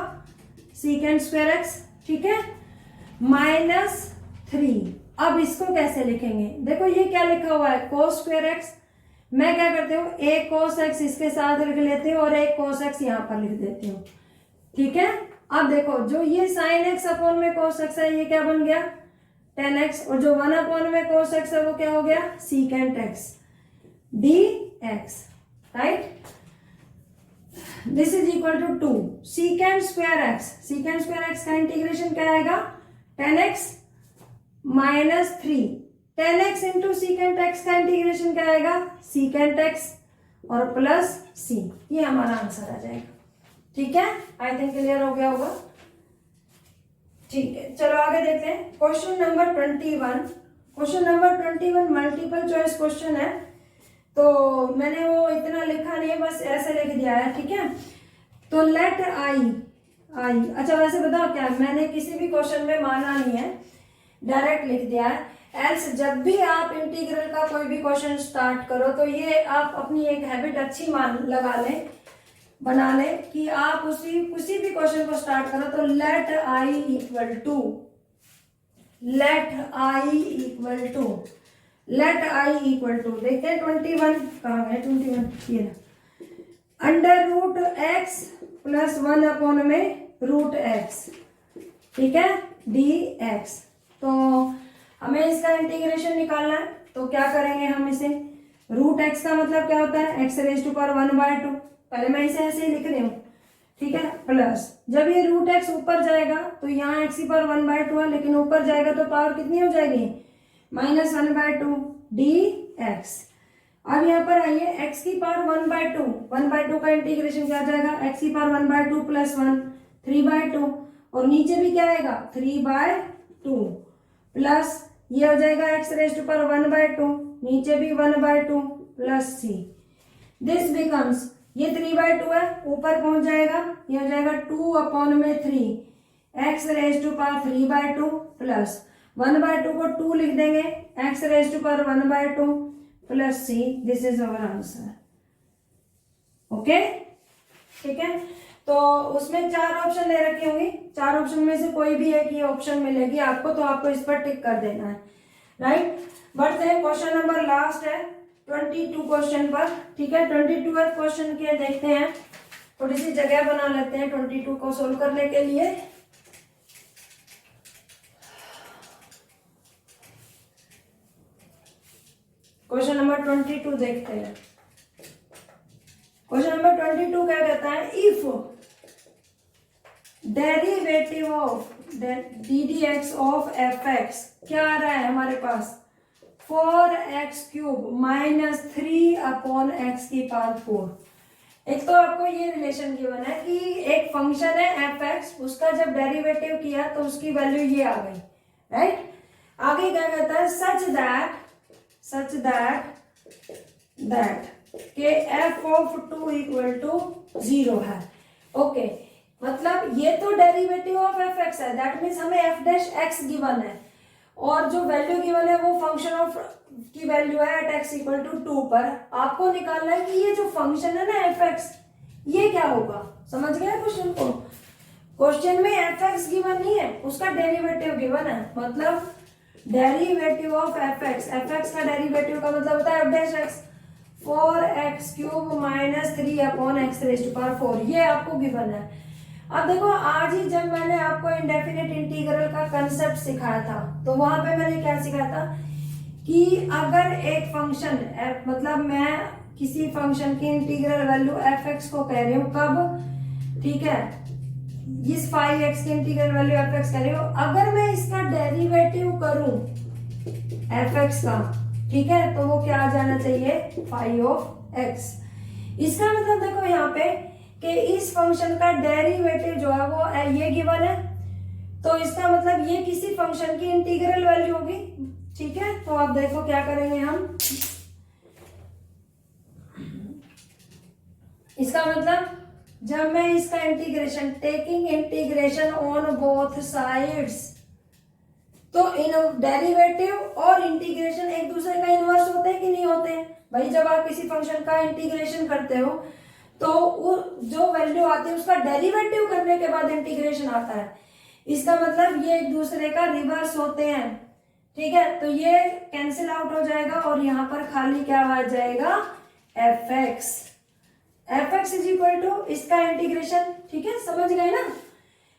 [SPEAKER 1] सीकेंड स्क्वायर एक्स, ठीक है, माइनस 3। अब इसको कैसे लिखेंगे, देखो ये क्या लिखा हुआ है कोस स्क्वायर एक्स, मैं क्या करती हूँ एक कोस एक्स इसके साथ लिख लेती हूँ और एक कोस एक्स यहाँ पर लिख देती हूँ, ठीक है। अब देखो जो ये साइन एक्स अपॉन में कोस एक्स है ये क्या बन गया 10x, और जो 1 अपॉन में कोस एक्स है वो क्या हो गया secant x d x, right. This is equal to 2 secant square x, secant square x का इंटीग्रेशन क्या आएगा 10x minus 3, 10x into secant x का इंटीग्रेशन क्या आएगा सीकेंट एक्स और प्लस सी। ये हमारा आंसर आ जाएगा, ठीक है। आई थिंक क्लियर हो गया होगा, ठीक है। चलो आगे देखते हैं question number 21। Question number 21 multiple choice question है, तो मैंने वो इतना लिखा नहीं है, बस ऐसे लिख दिया है, ठीक है। तो लेट आई, अच्छा वैसे बताओ क्या, मैंने किसी भी क्वेश्चन में माना नहीं है, डायरेक्ट लिख दिया है। एल्स जब भी आप इंटीग्रल का कोई भी क्वेश्चन स्टार्ट करो तो ये आप अपनी एक हैबिट अच्छी मान लगा लें, बना लें कि आप किसी भी क्वेश्चन को स्टार्ट करो तो let I equal to, let I equal to, let I equal to, देखते हैं 21 कहाँ है, 21 ये ना, under root x plus 1 upon में रूट एक्स, ठीक है, डी एक्स। तो हमें इसका इंटीग्रेशन निकालना है, तो क्या करेंगे हम इसे, रूट एक्स का मतलब क्या होता है एक्स रेज टू पावर 1/2, पहले मैं इसे ऐसे ही लिख रही हूँ, ठीक है, प्लस जब ये रूट एक्स ऊपर जाएगा तो यहाँ एक्स की पावर 1/2 है, लेकिन ऊपर जाएगा तो पावर कितनी हो जाएगी -1/2 डी एक्स। अब यहाँ पर आइए एक्स की पावर 1/2 का इंटीग्रेशन क्या आ जाएगा एक्स की पावर 1/2 प्लस 1 3/2, और नीचे भी क्या आएगा 3/2 प्लस ये हो जाएगा एक्स रेज टू पावर 1/2 नीचे भी 1/2 प्लस सी। दिस बिकम्स, ये 3/2 है, ऊपर पहुंच जाएगा, ये हो जाएगा 2/3 x raise to power 3/2 plus 1/2 को 2 लिख देंगे, x raise to power 1/2 plus C. This is our answer. Okay, ठीक है। तो उसमें 4 ऑप्शन दे रखी होंगी, 4 ऑप्शन में से कोई भी एक ये ऑप्शन मिलेगी आपको, तो आपको इस पर टिक कर देना है, राइट। बढ़ते हैं, क्वेश्चन नंबर लास्ट है 22 क्वेश्चन पर, ठीक है। 22 क्वेश्चन के देखते हैं, थोड़ी सी जगह बना लेते हैं 22 को सोल्व करने के लिए। क्वेश्चन नंबर 22 देखते हैं। क्वेश्चन नंबर 22 क्या कहता है, if derivative of D D x of F X, क्या आ रहा है हमारे पास, 4x³ माइनस 3/x⁴। एक तो आपको ये रिलेशन गिवन है कि एक फंक्शन है एफ एक्स, उसका जब डेरिवेटिव किया तो उसकी वैल्यू ये आ गई, राइट। आगे क्या कहता है, सच दैट के f(2) = 0 है। ओके, मतलब ये तो डेरिवेटिव ऑफ एफ एक्स है, दैट मीन्स हमें f' गिवन है, और जो वैल्यू गिवन है वो फंक्शन ऑफ की वैल्यू है एट x = 2 पर। आपको निकालना है कि ये जो फंक्शन है ना एफ एक्स, ये क्या होगा। समझ गया क्वेश्चन को। क्वेश्चन में एफ एक्स गिवन नहीं है, उसका डेरिवेटिव गिवन है, मतलब डेरिवेटिव ऑफ एफ एक्स का डेरिवेटिव का मतलब होता है f'(x), 4x³ माइनस 3/x⁴, ये आपको गिवन है। अब देखो, आज ही जब मैंने आपको इंडेफिनिट इंटीग्रल का कंसेप्ट सिखाया था, तो वहां पे मैंने क्या सिखाया था कि अगर एक फंक्शन मतलब मैं किसी फंक्शन की इंटीग्रल वैल्यू एफ एक्स को कह रही हूँ, कब, ठीक है, इस फाई एक्स की इंटीग्रल वैल्यू एफ एक्स कह रही हूँ, अगर मैं इसका डेरिवेटिव करूं एफ एक्स का, ठीक है, तो वो क्या आ जाना चाहिए, फाई ऑफ एक्स। इसका मतलब देखो यहाँ पे कि इस फंक्शन का डेरिवेटिव जो है वो ये गिवन है, तो इसका मतलब ये किसी फंक्शन की इंटीग्रल वैल्यू होगी, ठीक है। तो आप देखो क्या करेंगे हम, इसका मतलब जब मैं इसका integration, taking integration on both sides, तो इन डेरिवेटिव और इंटीग्रेशन एक दूसरे का इनवर्स होते हैं कि नहीं होते हैं भाई। जब आप किसी फंक्शन का इंटीग्रेशन करते हो तो वो जो वैल्यू आती है उसका डेरिवेटिव करने के बाद इंटीग्रेशन आता है, इसका मतलब ये एक दूसरे का रिवर्स होते हैं, ठीक है। तो ये कैंसिल आउट हो जाएगा और यहाँ पर खाली क्या आ जाएगा, f x is equal to इसका इंटीग्रेशन, ठीक है, समझ गए ना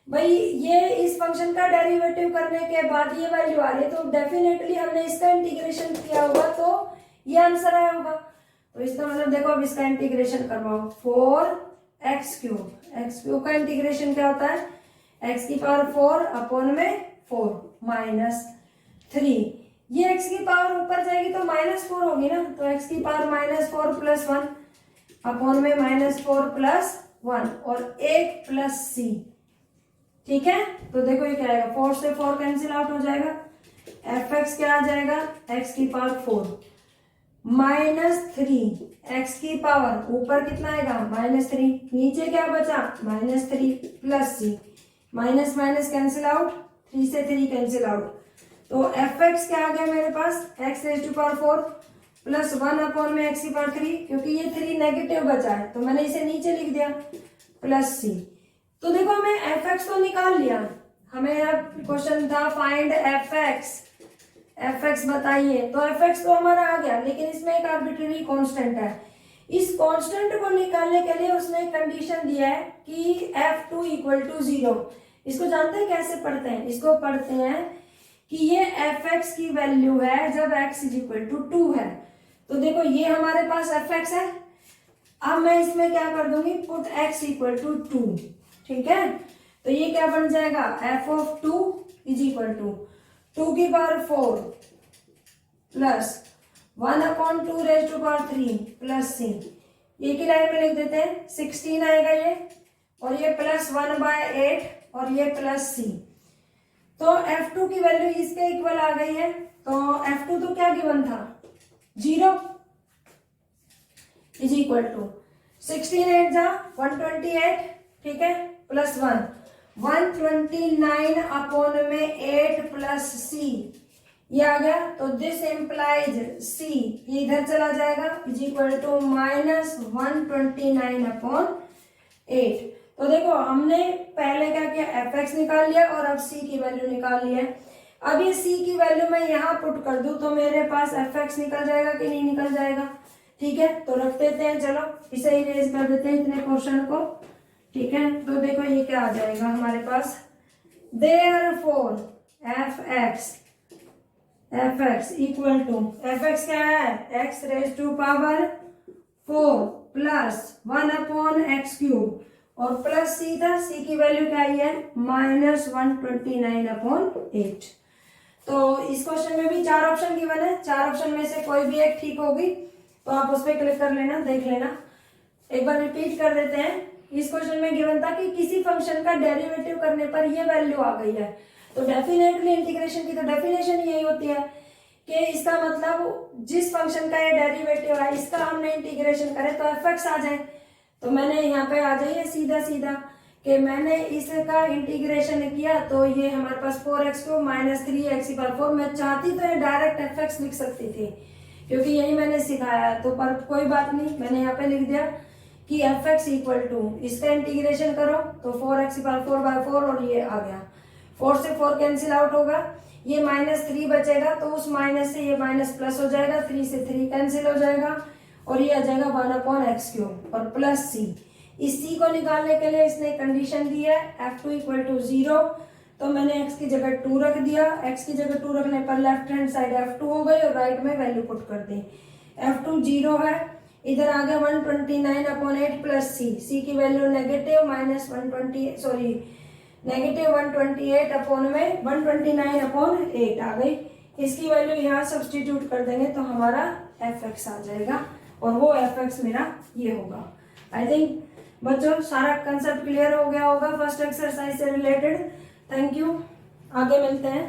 [SPEAKER 1] भाई। ये इस फंक्शन का डेरिवेटिव करने के बाद ये वैल्यू आ रही है, तो डेफिनेटली हमने इसका इंटीग्रेशन किया होगा, तो ये आंसर आया होगा। तो इसका मतलब देखो, अब इसका इंटीग्रेशन करवाओ, 4x³ का इंटीग्रेशन क्या होता है, x⁴/4 माइनस 3, ये x की पावर ऊपर जाएगी तो -4 होगी ना, तो x⁻⁻4 + 1 अपॉन में -4 + 1 और 1 + c, ठीक है। तो देखो ये क्या आएगा, 4 से 4 कैंसिल आउट हो जाएगा, एफ एक्स क्या आ जाएगा, x⁴ -3, x की पावर ऊपर कितना आएगा, -3, नीचे क्या बचा, -3 + c, minus minus cancel out, 3 से 3 कैंसिल आउट, तो एफ एक्स क्या आ गया मेरे पास, x⁴ + 1 अपॉन में x⁴, क्योंकि ये 3 नेगेटिव बचा है तो मैंने इसे नीचे लिख दिया, + c। तो देखो हमें एफ एक्स तो निकाल लिया, हमें क्वेश्चन था फाइंड एफ एक्स बताइए, तो एफ एक्स तो हमारा आ गया, लेकिन इसमें एक आर्बिट्रेरी कांस्टेंट है। इस कांस्टेंट को निकालने के लिए उसने एक कंडीशन दिया है कि f2 = 0। इसको जानते हैं कैसे पढ़ते हैं, इसको पढ़ते हैं कि ये एफ एक्स की वैल्यू है जब x = 2 है। तो देखो ये हमारे पास एफ एक्स है, अब मैं इसमें क्या कर दूंगी, पुट x = 2, ठीक है। तो ये क्या बन जाएगा, f(2) = 2⁴ प्लस 1/2⁻³ प्लस c, ये की लाइन में लिख देते हैं, 16 आएगा ये, और ये +1/8 और ये प्लस c। तो f2 की वैल्यू इसके इक्वल आ गई है, तो f2 तो क्या गिवन था, 0 इज इक्वल टू 16 8 जा 128, ठीक है, प्लस 1 129 अपॉन में 8 प्लस सी, ये आ गया। तो दिस एम्प्लाइज सी, ये इधर चला जाएगा, is equal to minus 129 upon 8। तो देखो हमने पहले क्या किया, एफ एक्स निकाल लिया और अब सी की वैल्यू निकाल ली है। अब ये सी की वैल्यू मैं यहाँ पुट कर दूं तो मेरे पास एफ एक्स निकल जाएगा कि नहीं निकल जाएगा, ठीक है। तो रख देते हैं, चलो इसे इरेज कर देते हैं इतने पोर्शन को, ठीक है। तो देखो ये क्या आ जाएगा हमारे पास, therefore F X equal to, F X क्या है, X raise to power 4 plus 1 upon X cube, और प्लस सी था, सी की वैल्यू क्या आई है, माइनस 129 अपॉन 8। तो इस क्वेश्चन में भी 4 ऑप्शन गिवन है, 4 ऑप्शन में से कोई भी एक ठीक होगी तो आप उस पर क्लिक कर लेना, देख लेना। एक बार रिपीट कर देते हैं। इस क्वेश्चन में गिवन था कि किसी फंक्शन का डेरिवेटिव करने पर ये वैल्यू आ गई है, तो डेफिनेटली इंटीग्रेशन की तो डेफिनेशन यही होती है कि इसका मतलब जिस फंक्शन का ये डेरिवेटिव है इसका हमने इंटीग्रेशन करे तो एफ एक्स आ जाए। तो मैंने यहाँ पे आ जाइए सीधा सीधा कि मैंने इसका इंटीग्रेशन किया तो ये हमारे पास 4x क्यूब माइनस 3x/4, मैं चाहती तो ये डायरेक्ट एफ एक्स लिख सकती थी क्योंकि यही मैंने सिखाया, तो पर कोई बात नहीं, मैंने यहाँ पे लिख दिया कि एफ एक्स इक्वल टू, इसका इंटीग्रेशन करो तो 4x/4 और ये आ गया, 4 से 4 कैंसिल आउट होगा, ये -3 बचेगा तो उस माइनस से ये माइनस प्लस हो जाएगा, 3 से 3 कैंसिल हो जाएगा और ये आ जाएगा 1/x³ और प्लस सी। इस सी को निकालने के लिए इसने कंडीशन दी है f2 इक्वल टू 0, तो मैंने x की जगह 2 रख दिया, x की जगह 2 रखने पर लेफ्ट हैंड साइड f2 हो गई और राइट में वैल्यू पुट कर दी, f2 0 है, इधर आ गया 129 अपॉन 8 प्लस सी की वैल्यू नेगेटिव नेगेटिव 128 अपॉन में 129 अपॉन 8 आ गई। इसकी वैल्यू यहाँ सब्सटीट्यूट कर देंगे तो हमारा एफ एक्स आ जाएगा और वो एफ एक्स मेरा ये होगा। आई थिंक बच्चों सारा कंसेप्ट क्लियर हो गया होगा फर्स्ट एक्सरसाइज से रिलेटेड। थैंक यू, आगे मिलते हैं।